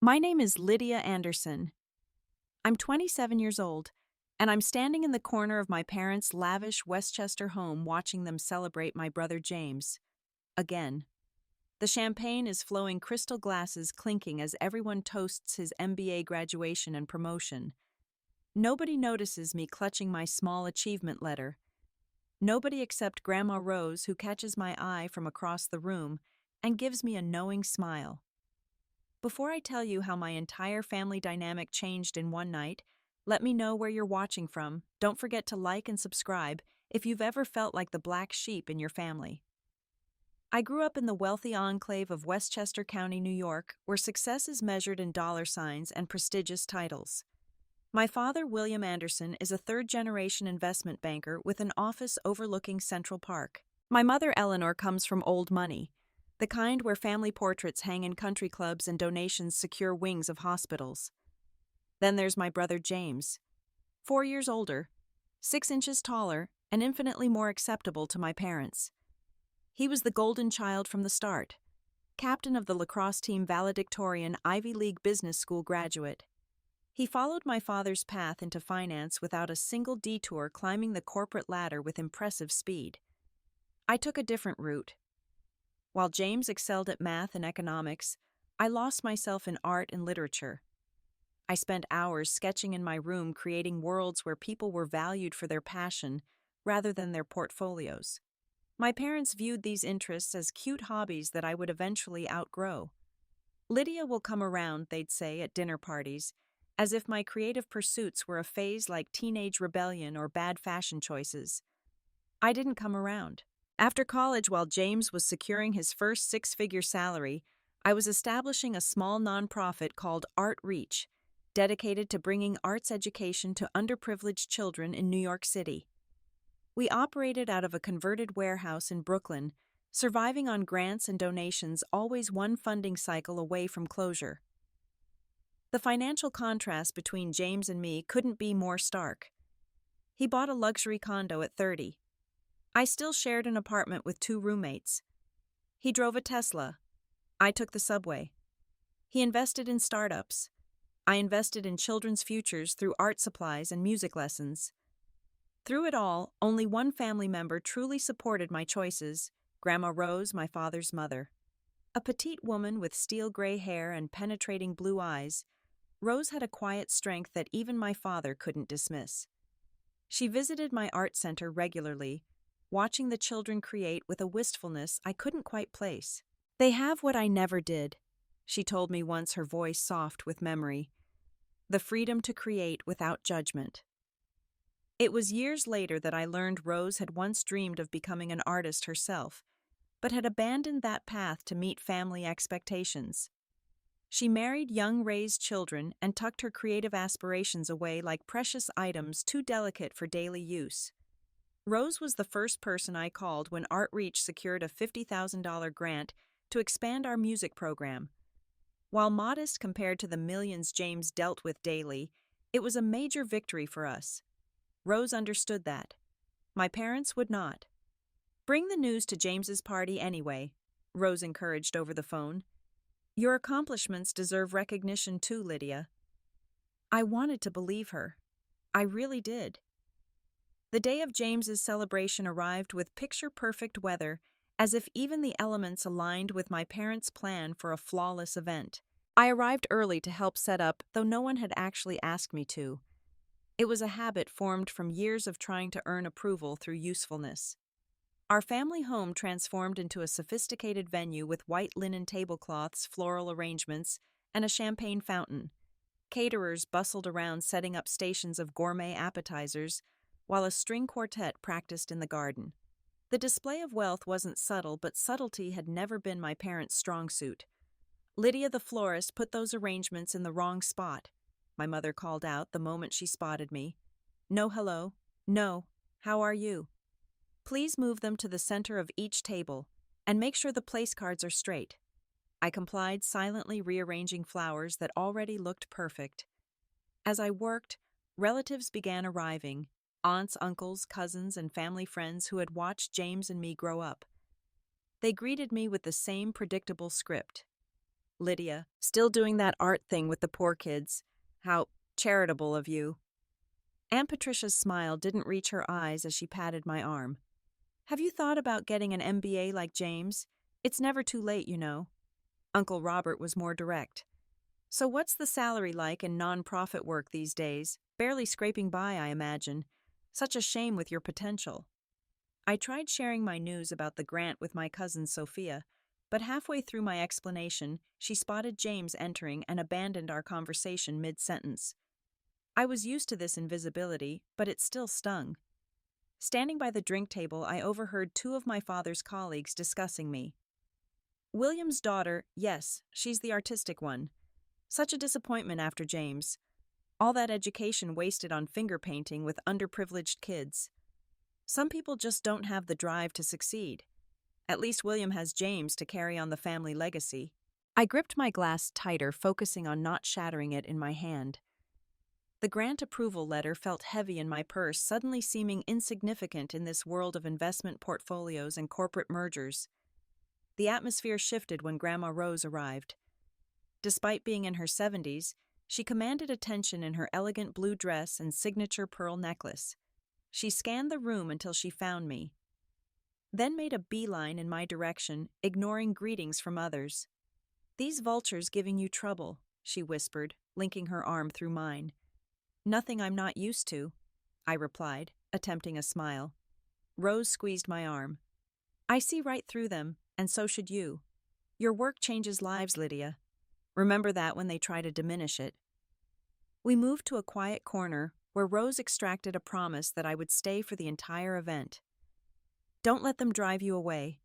My name is Lydia Anderson. I'm 27 years old, and I'm standing in the corner of my parents' lavish Westchester home watching them celebrate my brother James. Again. The champagne is flowing, crystal glasses clinking as everyone toasts his MBA graduation and promotion. Nobody notices me clutching my small achievement letter. Nobody except Grandma Rose, who catches my eye from across the room and gives me a knowing smile. Before I tell you how my entire family dynamic changed in one night, let me know where you're watching from. Don't forget to like and subscribe if you've ever felt like the black sheep in your family. I grew up in the wealthy enclave of Westchester County, New York, where success is measured in dollar signs and prestigious titles. My father, William Anderson, is a third-generation investment banker with an office overlooking Central Park. My mother, Eleanor, comes from old money, the kind where family portraits hang in country clubs and donations secure wings of hospitals. Then there's my brother James, 4 years older, 6 inches taller, and infinitely more acceptable to my parents. He was the golden child from the start, captain of the lacrosse team, valedictorian, Ivy League Business School graduate. He followed my father's path into finance without a single detour, climbing the corporate ladder with impressive speed. I took a different route. While James excelled at math and economics, I lost myself in art and literature. I spent hours sketching in my room, creating worlds where people were valued for their passion rather than their portfolios. My parents viewed these interests as cute hobbies that I would eventually outgrow. Lydia will come around, they'd say at dinner parties, as if my creative pursuits were a phase like teenage rebellion or bad fashion choices. I didn't come around. After college, while James was securing his first six-figure salary, I was establishing a small nonprofit called Art Reach, dedicated to bringing arts education to underprivileged children in New York City. We operated out of a converted warehouse in Brooklyn, surviving on grants and donations, always one funding cycle away from closure. The financial contrast between James and me couldn't be more stark. He bought a luxury condo at 30. I still shared an apartment with 2 roommates. He drove a Tesla. I took the subway. He invested in startups. I invested in children's futures through art supplies and music lessons. Through it all, only one family member truly supported my choices, Grandma Rose, my father's mother. A petite woman with steel gray hair and penetrating blue eyes, Rose had a quiet strength that even my father couldn't dismiss. She visited my art center regularly, watching the children create with a wistfulness I couldn't quite place. "They have what I never did," she told me once, her voice soft with memory. "The freedom to create without judgment." It was years later that I learned Rose had once dreamed of becoming an artist herself, but had abandoned that path to meet family expectations. She married young, raised children and tucked her creative aspirations away like precious items too delicate for daily use. Rose was the first person I called when Art Reach secured a $50,000 grant to expand our music program. While modest compared to the millions James dealt with daily, it was a major victory for us. Rose understood that. My parents would not. "Bring the news to James's party anyway," Rose encouraged over the phone. "Your accomplishments deserve recognition too, Lydia." I wanted to believe her. I really did. The day of James's celebration arrived with picture-perfect weather, as if even the elements aligned with my parents' plan for a flawless event. I arrived early to help set up, though no one had actually asked me to. It was a habit formed from years of trying to earn approval through usefulness. Our family home transformed into a sophisticated venue with white linen tablecloths, floral arrangements, and a champagne fountain. Caterers bustled around setting up stations of gourmet appetizers, while a string quartet practiced in the garden. The display of wealth wasn't subtle, but subtlety had never been my parents' strong suit. "Lydia the florist put those arrangements in the wrong spot," my mother called out the moment she spotted me. "No hello. No, how are you? Please move them to the center of each table, and make sure the place cards are straight." I complied, silently rearranging flowers that already looked perfect. As I worked, relatives began arriving, aunts, uncles, cousins, and family friends who had watched James and me grow up. They greeted me with the same predictable script. Lydia, still doing that art thing with the poor kids. How charitable of you. Aunt Patricia's smile didn't reach her eyes as she patted my arm. Have you thought about getting an MBA like James? It's never too late, you know. Uncle Robert was more direct. So what's the salary like in non-profit work these days? Barely scraping by, I imagine. Such a shame with your potential. I tried sharing my news about the grant with my cousin Sophia, but halfway through my explanation, she spotted James entering and abandoned our conversation mid-sentence. I was used to this invisibility, but it still stung. Standing by the drink table, I overheard two of my father's colleagues discussing me. William's daughter, yes, she's the artistic one. Such a disappointment after James. All that education wasted on finger painting with underprivileged kids. Some people just don't have the drive to succeed. At least William has James to carry on the family legacy. I gripped my glass tighter, focusing on not shattering it in my hand. The grant approval letter felt heavy in my purse, suddenly seeming insignificant in this world of investment portfolios and corporate mergers. The atmosphere shifted when Grandma Rose arrived. Despite being in her 70s, she commanded attention in her elegant blue dress and signature pearl necklace. She scanned the room until she found me, then made a beeline in my direction, ignoring greetings from others. "These vultures giving you trouble," she whispered, linking her arm through mine. "Nothing I'm not used to," I replied, attempting a smile. Rose squeezed my arm. "I see right through them, and so should you. Your work changes lives, Lydia. Remember that when they try to diminish it." We moved to a quiet corner where Rose extracted a promise that I would stay for the entire event. "Don't let them drive you away.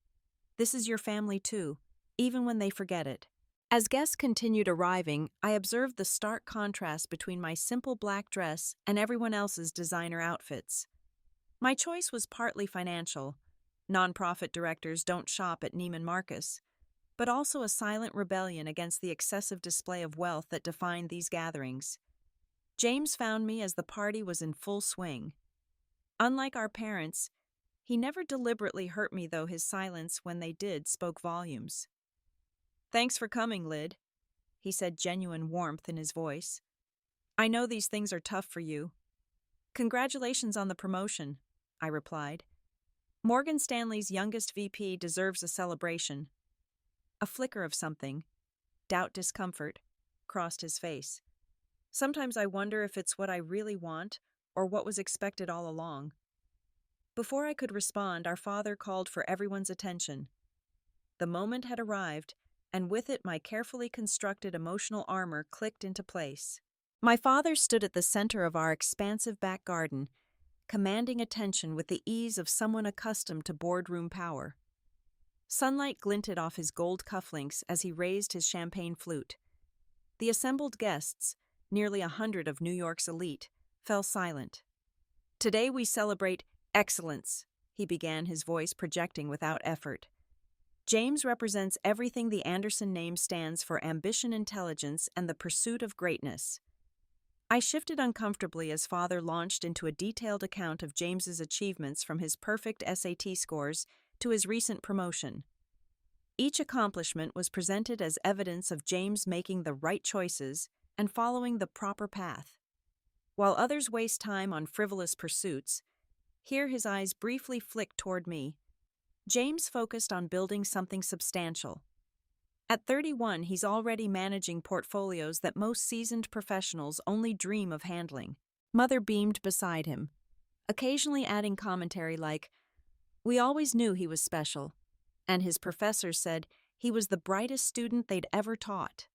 This is your family too, even when they forget it." As guests continued arriving, I observed the stark contrast between my simple black dress and everyone else's designer outfits. My choice was partly financial. Nonprofit directors don't shop at Neiman Marcus, but also a silent rebellion against the excessive display of wealth that defined these gatherings. James found me as the party was in full swing. Unlike our parents, he never deliberately hurt me, though his silence, when they did, spoke volumes. "Thanks for coming, Lyd," he said, genuine warmth in his voice. "I know these things are tough for you." "Congratulations on the promotion," I replied. "Morgan Stanley's youngest VP deserves a celebration." A flicker of something, doubt, discomfort, crossed his face. "Sometimes I wonder if it's what I really want or what was expected all along." Before I could respond, our father called for everyone's attention. The moment had arrived, and with it my carefully constructed emotional armor clicked into place. My father stood at the center of our expansive back garden, commanding attention with the ease of someone accustomed to boardroom power. Sunlight glinted off his gold cufflinks as he raised his champagne flute. The assembled guests, nearly 100 of New York's elite, fell silent. "Today we celebrate excellence," he began, his voice projecting without effort. "James represents everything the Anderson name stands for: ambition, intelligence, and the pursuit of greatness." I shifted uncomfortably as father launched into a detailed account of James's achievements, from his perfect SAT scores to his recent promotion. Each accomplishment was presented as evidence of James making the right choices and following the proper path. While others waste time on frivolous pursuits, here his eyes briefly flicked toward me. James focused on building something substantial. At 31, he's already managing portfolios that most seasoned professionals only dream of handling. Mother beamed beside him, occasionally adding commentary like, "We always knew he was special," and his professors said he was the brightest student they'd ever taught.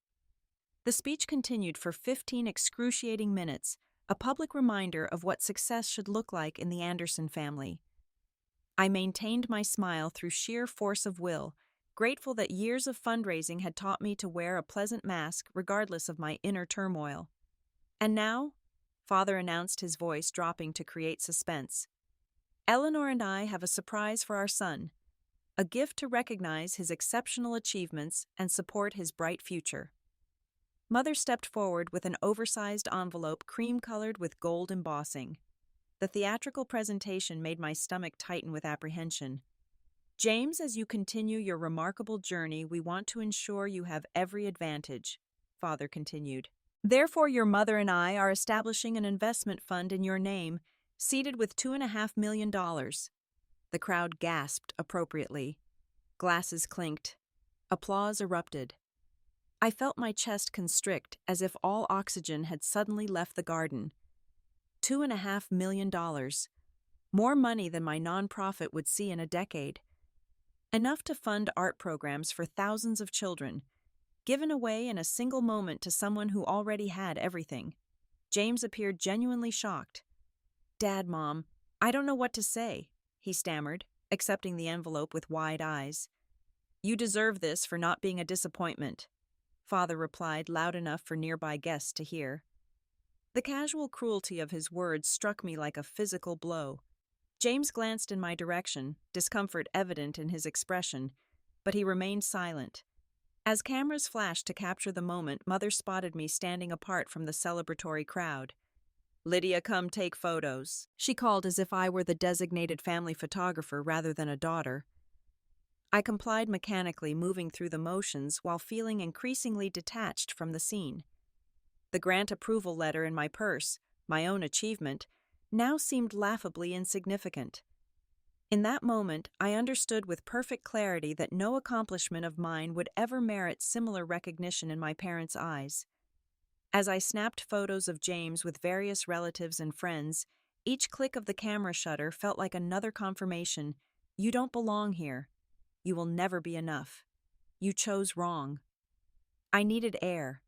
The speech continued for 15 excruciating minutes, a public reminder of what success should look like in the Anderson family. I maintained my smile through sheer force of will, grateful that years of fundraising had taught me to wear a pleasant mask regardless of my inner turmoil. "And now," father announced, his voice dropping to create suspense, "Eleanor and I have a surprise for our son, a gift to recognize his exceptional achievements and support his bright future." Mother stepped forward with an oversized envelope cream-colored with gold embossing. The theatrical presentation made my stomach tighten with apprehension. James, as you continue your remarkable journey, we want to ensure you have every advantage, Father continued. Therefore, your mother and I are establishing an investment fund in your name, seeded with $2.5 million. The crowd gasped appropriately. Glasses clinked. Applause erupted. I felt my chest constrict as if all oxygen had suddenly left the garden. $2.5 million. More money than my nonprofit would see in a decade. Enough to fund art programs for thousands of children, given away in a single moment to someone who already had everything. James appeared genuinely shocked. Dad, Mom, I don't know what to say, he stammered, accepting the envelope with wide eyes. You deserve this for not being a disappointment, Father replied loud enough for nearby guests to hear. The casual cruelty of his words struck me like a physical blow. James glanced in my direction, discomfort evident in his expression, but he remained silent. As cameras flashed to capture the moment, Mother spotted me standing apart from the celebratory crowd. Lydia, come take photos, she called as if I were the designated family photographer rather than a daughter. I complied mechanically, moving through the motions while feeling increasingly detached from the scene. The grant approval letter in my purse, my own achievement, now seemed laughably insignificant. In that moment, I understood with perfect clarity that no accomplishment of mine would ever merit similar recognition in my parents' eyes. As I snapped photos of James with various relatives and friends, each click of the camera shutter felt like another confirmation. You don't belong here. You will never be enough. You chose wrong. I needed air.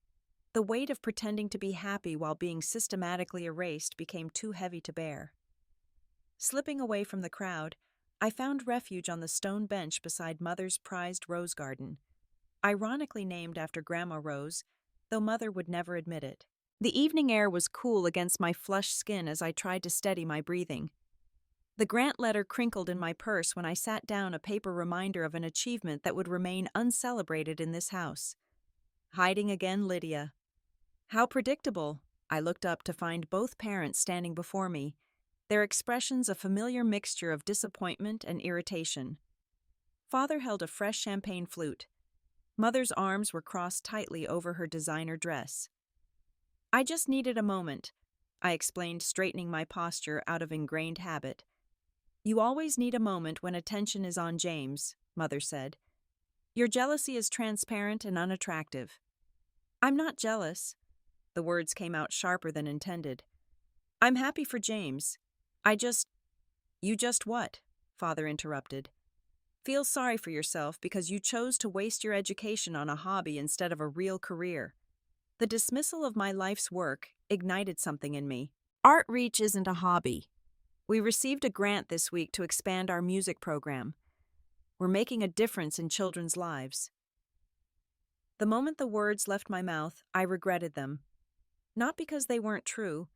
The weight of pretending to be happy while being systematically erased became too heavy to bear. Slipping away from the crowd, I found refuge on the stone bench beside Mother's prized rose garden, ironically named after Grandma Rose, though Mother would never admit it. The evening air was cool against my flushed skin as I tried to steady my breathing. The grant letter crinkled in my purse when I sat down, a paper reminder of an achievement that would remain uncelebrated in this house. Hiding again, Lydia. How predictable! I looked up to find both parents standing before me, their expressions a familiar mixture of disappointment and irritation. Father held a fresh champagne flute. Mother's arms were crossed tightly over her designer dress. I just needed a moment, I explained, straightening my posture out of ingrained habit. You always need a moment when attention is on James, Mother said. Your jealousy is transparent and unattractive. I'm not jealous. The words came out sharper than intended. I'm happy for James. You just what? Father interrupted. Feel sorry for yourself because you chose to waste your education on a hobby instead of a real career. The dismissal of my life's work ignited something in me. Art Reach isn't a hobby. We received a grant this week to expand our music program. We're making a difference in children's lives. The moment the words left my mouth, I regretted them. Not because they weren't true,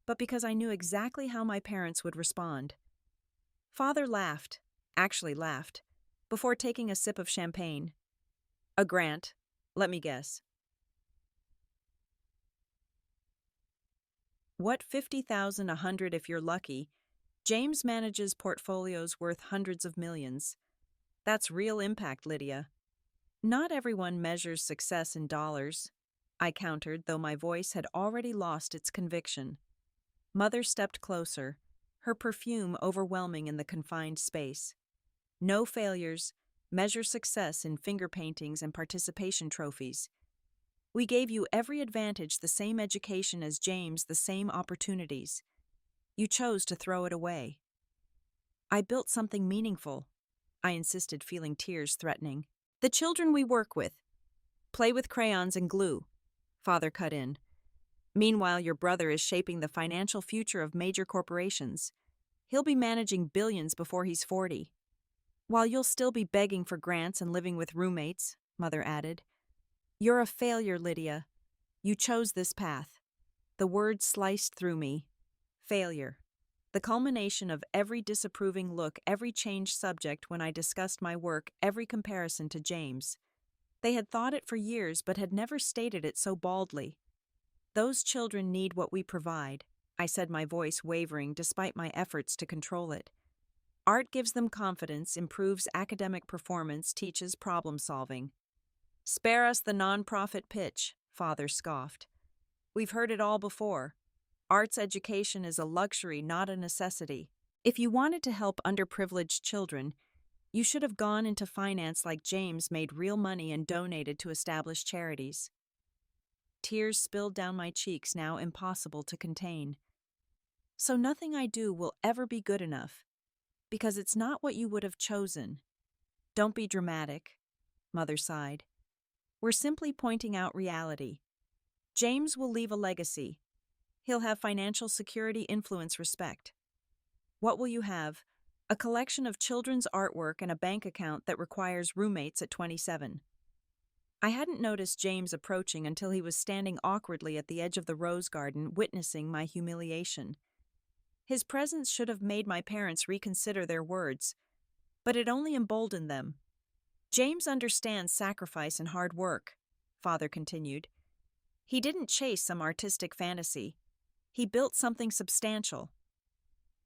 but because I knew exactly how my parents would respond. Father laughed, before taking a sip of champagne. A grant, let me guess. What, 50,000, 100 if you're lucky? James manages portfolios worth hundreds of millions. That's real impact, Lydia. Not everyone measures success in dollars, I countered, though my voice had already lost its conviction. Mother stepped closer, her perfume overwhelming in the confined space. No failures, measure success in finger paintings and participation trophies. We gave you every advantage, the same education as James, the same opportunities. You chose to throw it away. I built something meaningful, I insisted, feeling tears threatening. The children we work with. Play with crayons and glue, Father cut in. Meanwhile, your brother is shaping the financial future of major corporations. He'll be managing billions before he's 40. While you'll still be begging for grants and living with roommates, Mother added. You're a failure, Lydia. You chose this path. The word sliced through me. Failure. The culmination of every disapproving look, every changed subject when I discussed my work, every comparison to James. They had thought it for years but had never stated it so baldly. Those children need what we provide, I said, my voice wavering despite my efforts to control it. Art gives them confidence, improves academic performance, teaches problem solving. Spare us the non-profit pitch, Father scoffed. We've heard it all before. Arts education is a luxury, not a necessity. If you wanted to help underprivileged children, you should have gone into finance like James made real money and donated to established charities. Tears spilled down my cheeks, now impossible to contain. So nothing I do will ever be good enough, because it's not what you would have chosen. Don't be dramatic, Mother sighed. We're simply pointing out reality. James will leave a legacy. He'll have financial security, influence, respect. What will you have? A collection of children's artwork and a bank account that requires roommates at 27. I hadn't noticed James approaching until he was standing awkwardly at the edge of the rose garden, witnessing my humiliation. His presence should have made my parents reconsider their words, but it only emboldened them. James understands sacrifice and hard work, Father continued. He didn't chase some artistic fantasy. He built something substantial.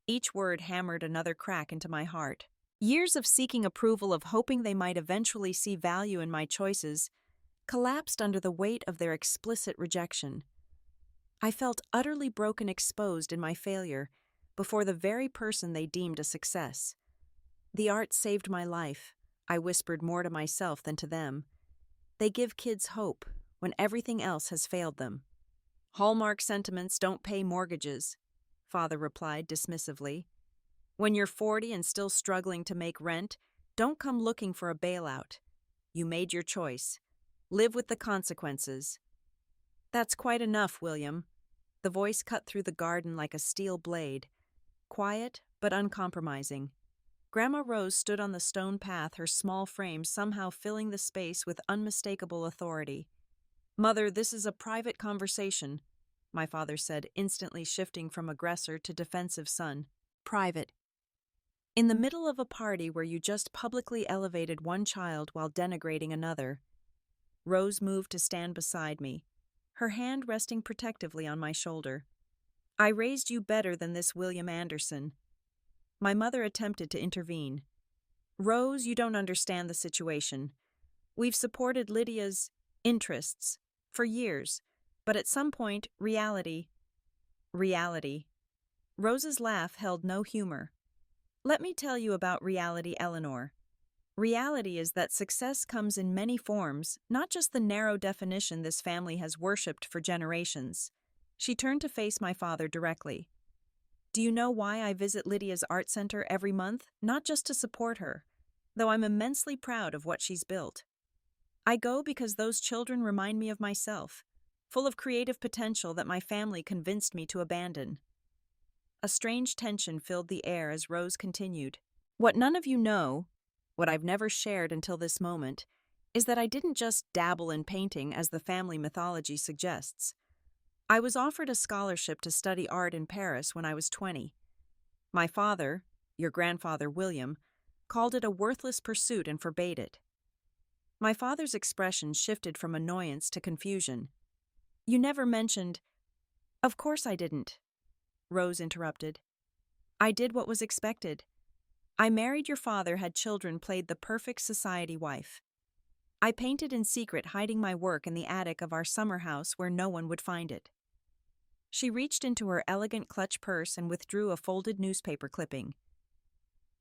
Each word hammered another crack into my heart. Years of seeking approval, of hoping they might eventually see value in my choices, collapsed under the weight of their explicit rejection. I felt utterly broken, exposed in my failure, before the very person they deemed a success. The art saved my life, I whispered more to myself than to them. They give kids hope when everything else has failed them. Hallmark sentiments don't pay mortgages, Father replied dismissively. When you're 40 and still struggling to make rent, don't come looking for a bailout. You made your choice. Live with the consequences. That's quite enough, William. The voice cut through the garden like a steel blade. Quiet, but uncompromising. Grandma Rose stood on the stone path, her small frame somehow filling the space with unmistakable authority. Mother, this is a private conversation, my father said, instantly shifting from aggressor to defensive son. Private. In the middle of a party where you just publicly elevated one child while denigrating another. Rose moved to stand beside me, her hand resting protectively on my shoulder. I raised you better than this William Anderson. My mother attempted to intervene. Rose, you don't understand the situation. We've supported Lydia's interests for years, but at some point, reality. Rose's laugh held no humor. Let me tell you about reality, Eleanor. Reality is that success comes in many forms, not just the narrow definition this family has worshipped for generations. She turned to face my father directly. Do you know why I visit Lydia's art center every month? Not just to support her, though I'm immensely proud of what she's built. I go because those children remind me of myself, full of creative potential that my family convinced me to abandon. A strange tension filled the air as Rose continued. What none of you know, what I've never shared until this moment, is that I didn't just dabble in painting as the family mythology suggests. I was offered a scholarship to study art in Paris when I was 20. My father, your grandfather William, called it a worthless pursuit and forbade it. My father's expression shifted from annoyance to confusion. You never mentioned— Of course I didn't, Rose interrupted. I did what was expected. I married your father, had children, played the perfect society wife. I painted in secret, hiding my work in the attic of our summer house where no one would find it. She reached into her elegant clutch purse and withdrew a folded newspaper clipping.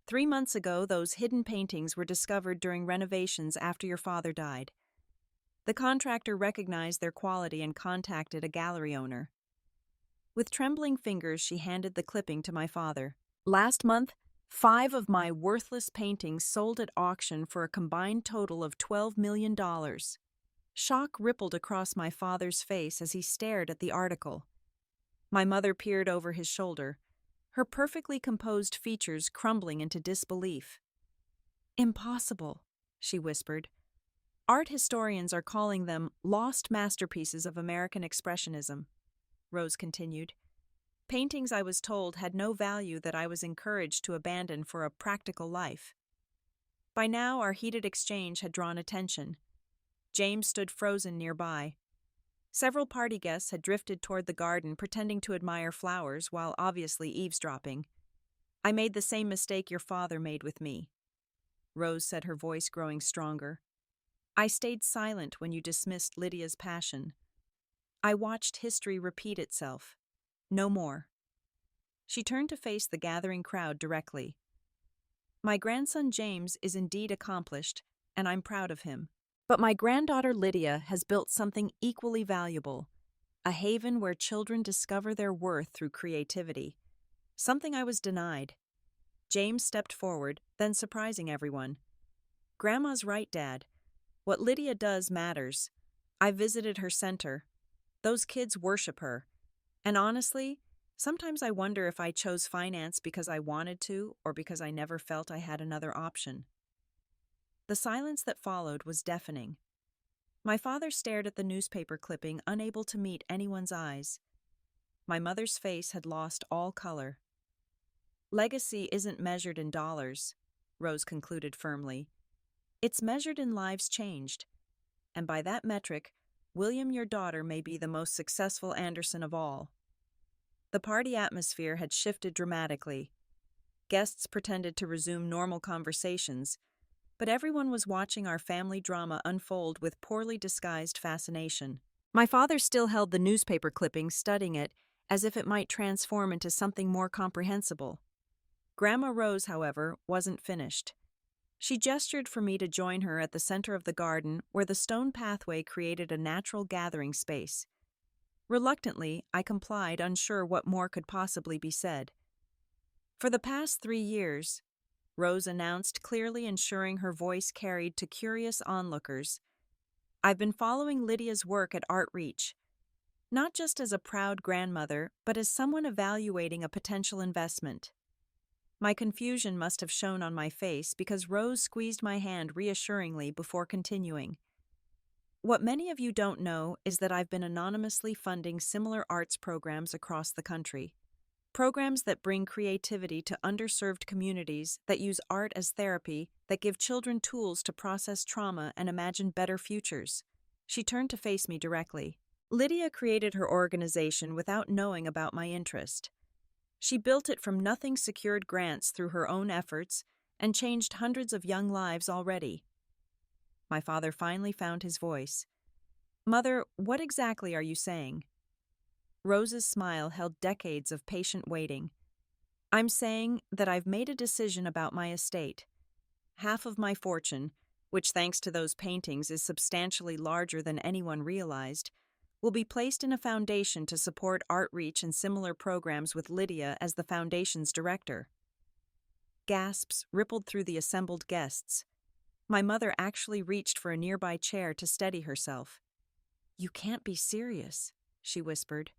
3 months ago, those hidden paintings were discovered during renovations after your father died. The contractor recognized their quality and contacted a gallery owner. With trembling fingers, she handed the clipping to my father. Last month, 5 of my worthless paintings sold at auction for a combined total of $12 million. Shock rippled across my father's face as he stared at the article. My mother peered over his shoulder, her perfectly composed features crumbling into disbelief. Impossible, she whispered. Art historians are calling them lost masterpieces of American Expressionism, Rose continued. Paintings, I was told, had no value that I was encouraged to abandon for a practical life. By now, our heated exchange had drawn attention. James stood frozen nearby. Several party guests had drifted toward the garden, pretending to admire flowers while obviously eavesdropping. I made the same mistake your father made with me, Rose said, her voice growing stronger. I stayed silent when you dismissed Lydia's passion. I watched history repeat itself. No more. She turned to face the gathering crowd directly. My grandson James is indeed accomplished, and I'm proud of him. But my granddaughter Lydia has built something equally valuable, a haven where children discover their worth through creativity. Something I was denied. James stepped forward, then surprising everyone. Grandma's right, Dad. What Lydia does matters. I visited her center. Those kids worship her. And honestly, sometimes I wonder if I chose finance because I wanted to or because I never felt I had another option. The silence that followed was deafening. My father stared at the newspaper clipping, unable to meet anyone's eyes. My mother's face had lost all color. Legacy isn't measured in dollars, Rose concluded firmly. It's measured in lives changed. And by that metric, William, your daughter, may be the most successful Anderson of all. The party atmosphere had shifted dramatically. Guests pretended to resume normal conversations, but everyone was watching our family drama unfold with poorly disguised fascination. My father still held the newspaper clipping, studying it as if it might transform into something more comprehensible. Grandma Rose, however, wasn't finished. She gestured for me to join her at the center of the garden, where the stone pathway created a natural gathering space. Reluctantly, I complied, unsure what more could possibly be said. For the past 3 years, Rose announced, clearly ensuring her voice carried to curious onlookers, I've been following Lydia's work at Artreach, not just as a proud grandmother, but as someone evaluating a potential investment. My confusion must have shown on my face because Rose squeezed my hand reassuringly before continuing. What many of you don't know is that I've been anonymously funding similar arts programs across the country. Programs that bring creativity to underserved communities, that use art as therapy, that give children tools to process trauma and imagine better futures. She turned to face me directly. Lydia created her organization without knowing about my interest. She built it from nothing, secured grants through her own efforts, and changed hundreds of young lives already. My father finally found his voice. Mother, what exactly are you saying? Rose's smile held decades of patient waiting. I'm saying that I've made a decision about my estate. Half of my fortune, which thanks to those paintings is substantially larger than anyone realized, will be placed in a foundation to support Artreach and similar programs with Lydia as the foundation's director. Gasps rippled through the assembled guests. My mother actually reached for a nearby chair to steady herself. You can't be serious, she whispered.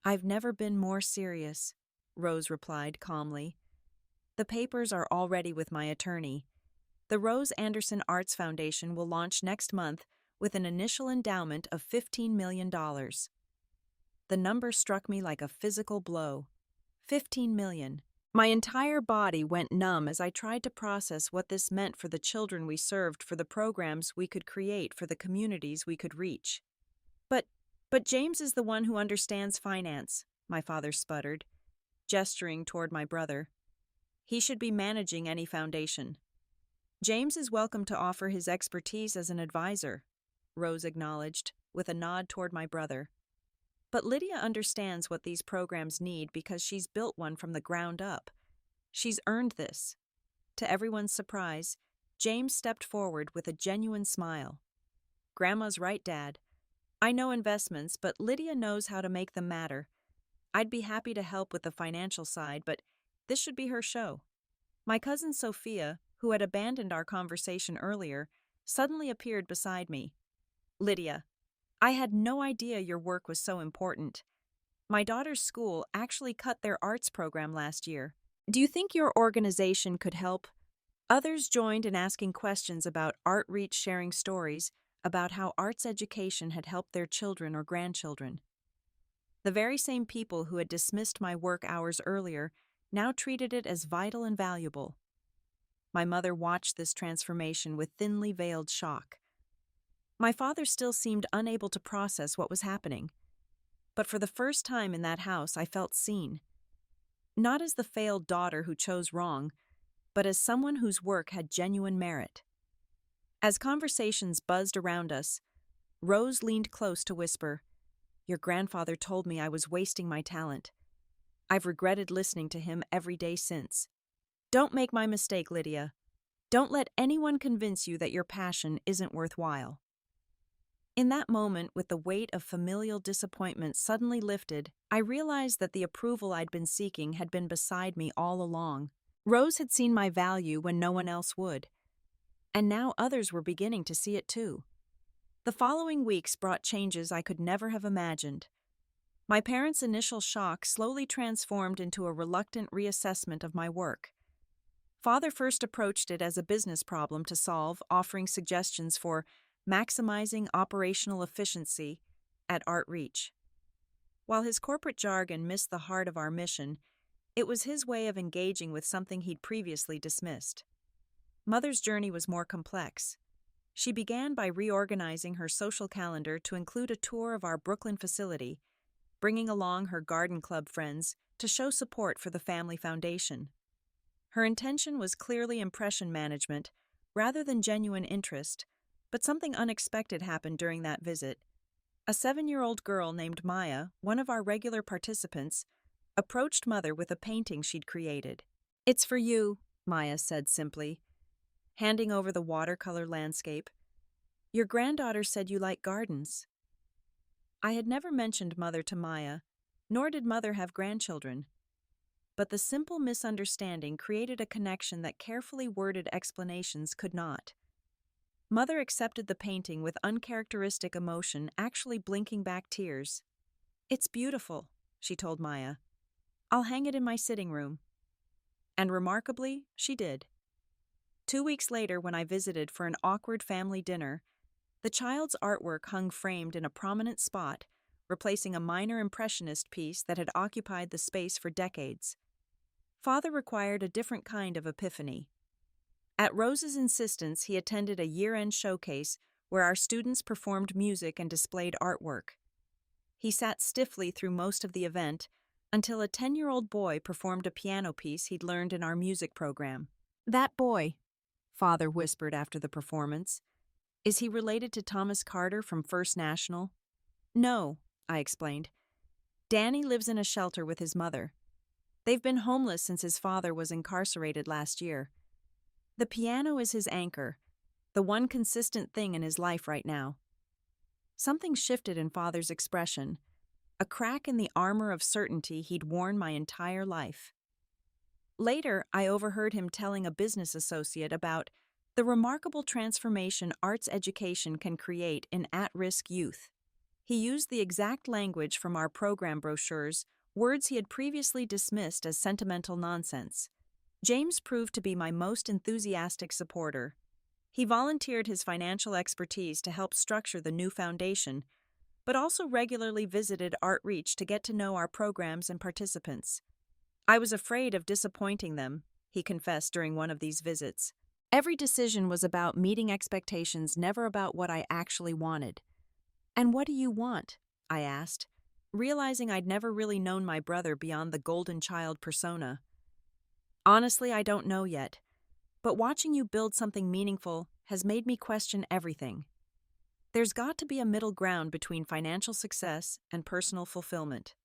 I've never been more serious, Rose replied calmly. The papers are already with my attorney. The Rose Anderson Arts Foundation will launch next month with an initial endowment of $15 million. The number struck me like a physical blow. 15 million. My entire body went numb as I tried to process what this meant for the children we served, for the programs we could create, for the communities we could reach. But James is the one who understands finance, my father sputtered, gesturing toward my brother. He should be managing any foundation. James is welcome to offer his expertise as an advisor, Rose acknowledged, with a nod toward my brother. But Lydia understands what these programs need because she's built one from the ground up. She's earned this. To everyone's surprise, James stepped forward with a genuine smile. Grandma's right, Dad. I know investments, but Lydia knows how to make them matter. I'd be happy to help with the financial side, but this should be her show. My cousin Sophia, who had abandoned our conversation earlier, suddenly appeared beside me. Lydia, I had no idea your work was so important. My daughter's school actually cut their arts program last year. Do you think your organization could help? Others joined in asking questions about Artreach, sharing stories about how arts education had helped their children or grandchildren. The very same people who had dismissed my work hours earlier now treated it as vital and valuable. My mother watched this transformation with thinly veiled shock. My father still seemed unable to process what was happening. But for the first time in that house, I felt seen. not as the failed daughter who chose wrong, but as someone whose work had genuine merit. As conversations buzzed around us, Rose leaned close to whisper, "Your grandfather told me I was wasting my talent. I've regretted listening to him every day since. Don't make my mistake, Lydia. Don't let anyone convince you that your passion isn't worthwhile." In that moment, with the weight of familial disappointment suddenly lifted, I realized that the approval I'd been seeking had been beside me all along. Rose had seen my value when no one else would, and now others were beginning to see it too. The following weeks brought changes I could never have imagined. My parents' initial shock slowly transformed into a reluctant reassessment of my work. Father first approached it as a business problem to solve, offering suggestions for maximizing operational efficiency at Artreach. While his corporate jargon missed the heart of our mission, it was his way of engaging with something he'd previously dismissed. Mother's journey was more complex. She began by reorganizing her social calendar to include a tour of our Brooklyn facility, bringing along her garden club friends to show support for the family foundation. Her intention was clearly impression management rather than genuine interest, but something unexpected happened during that visit. A 7-year-old girl named Maya, one of our regular participants, approached Mother with a painting she'd created. "It's for you," Maya said simply, handing over the watercolor landscape. "Your granddaughter said you like gardens." I had never mentioned Mother to Maya, nor did Mother have grandchildren. But the simple misunderstanding created a connection that carefully worded explanations could not. Mother accepted the painting with uncharacteristic emotion, actually blinking back tears. "It's beautiful," she told Maya. "I'll hang it in my sitting room." And remarkably, she did. 2 weeks later, when I visited for an awkward family dinner, the child's artwork hung framed in a prominent spot, replacing a minor impressionist piece that had occupied the space for decades. Father required a different kind of epiphany. At Rose's insistence, he attended a year-end showcase where our students performed music and displayed artwork. He sat stiffly through most of the event until a 10-year-old boy performed a piano piece he'd learned in our music program. "That boy," Father whispered after the performance, "is he related to Thomas Carter from First National?" "No," I explained. "Danny lives in a shelter with his mother. They've been homeless since his father was incarcerated last year. The piano is his anchor, the one consistent thing in his life right now." Something shifted in Father's expression, a crack in the armor of certainty he'd worn my entire life. Later, I overheard him telling a business associate about the remarkable transformation arts education can create in at-risk youth. He used the exact language from our program brochures, words he had previously dismissed as sentimental nonsense. James proved to be my most enthusiastic supporter. He volunteered his financial expertise to help structure the new foundation, but also regularly visited Artreach to get to know our programs and participants. "I was afraid of disappointing them," he confessed during one of these visits. "Every decision was about meeting expectations, never about what I actually wanted." "And what do you want?" I asked, realizing I'd never really known my brother beyond the golden child persona. "Honestly, I don't know yet, but watching you build something meaningful has made me question everything. There's got to be a middle ground between financial success and personal fulfillment."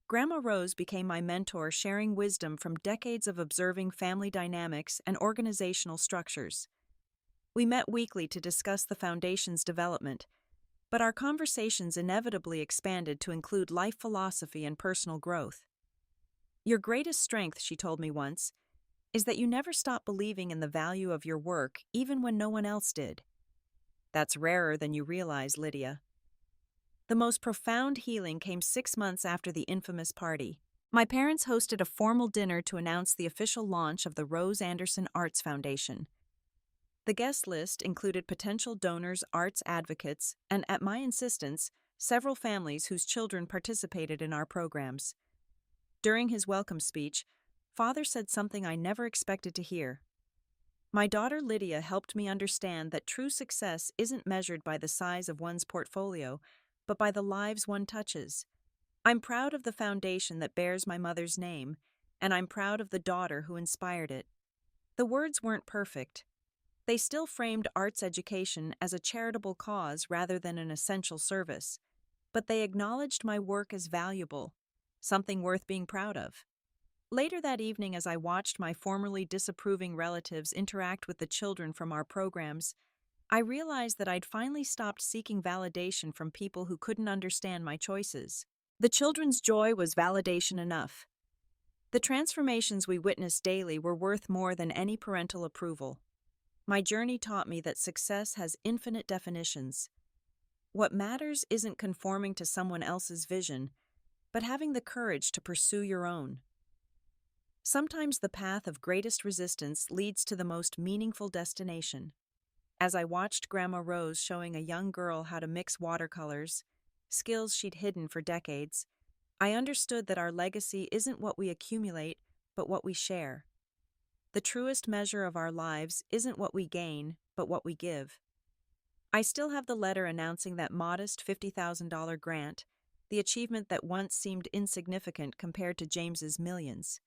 Grandma Rose became my mentor, sharing wisdom from decades of observing family dynamics and organizational structures. We met weekly to discuss the foundation's development, but our conversations inevitably expanded to include life philosophy and personal growth. "Your greatest strength," she told me once, "is that you never stop believing in the value of your work even when no one else did." That's rarer than you realize, Lydia. The most profound healing came 6 months after the infamous party. My parents hosted a formal dinner to announce the official launch of the Rose Anderson Arts Foundation. The guest list included potential donors, arts advocates, and, at my insistence, several families whose children participated in our programs. During his welcome speech, Father said something I never expected to hear. "My daughter Lydia helped me understand that true success isn't measured by the size of one's portfolio, but by the lives one touches. I'm proud of the foundation that bears my mother's name, and I'm proud of the daughter who inspired it. The words weren't perfect. They still framed arts education as a charitable cause rather than an essential service, but they acknowledged my work as valuable, something worth being proud of. Later that evening, as I watched my formerly disapproving relatives interact with the children from our programs, I realized that I'd finally stopped seeking validation from people who couldn't understand my choices. The children's joy was validation enough. The transformations we witnessed daily were worth more than any parental approval. My journey taught me that success has infinite definitions. What matters isn't conforming to someone else's vision, but having the courage to pursue your own. Sometimes the path of greatest resistance leads to the most meaningful destination. As I watched Grandma Rose showing a young girl how to mix watercolors, skills she'd hidden for decades, I understood that our legacy isn't what we accumulate, but what we share. The truest measure of our lives isn't what we gain, but what we give. I still have the letter announcing that modest $50,000 grant, the achievement that once seemed insignificant compared to James's millions.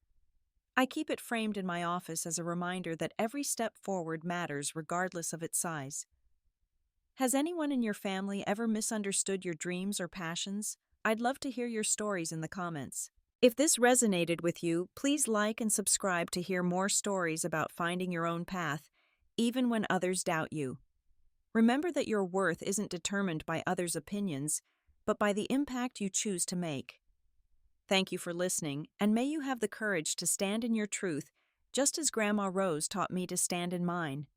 I keep it framed in my office as a reminder that every step forward matters regardless of its size. Has anyone in your family ever misunderstood your dreams or passions? I'd love to hear your stories in the comments. If this resonated with you, please like and subscribe to hear more stories about finding your own path, even when others doubt you. Remember that your worth isn't determined by others' opinions, but by the impact you choose to make. Thank you for listening, and may you have the courage to stand in your truth, just as Grandma Rose taught me to stand in mine.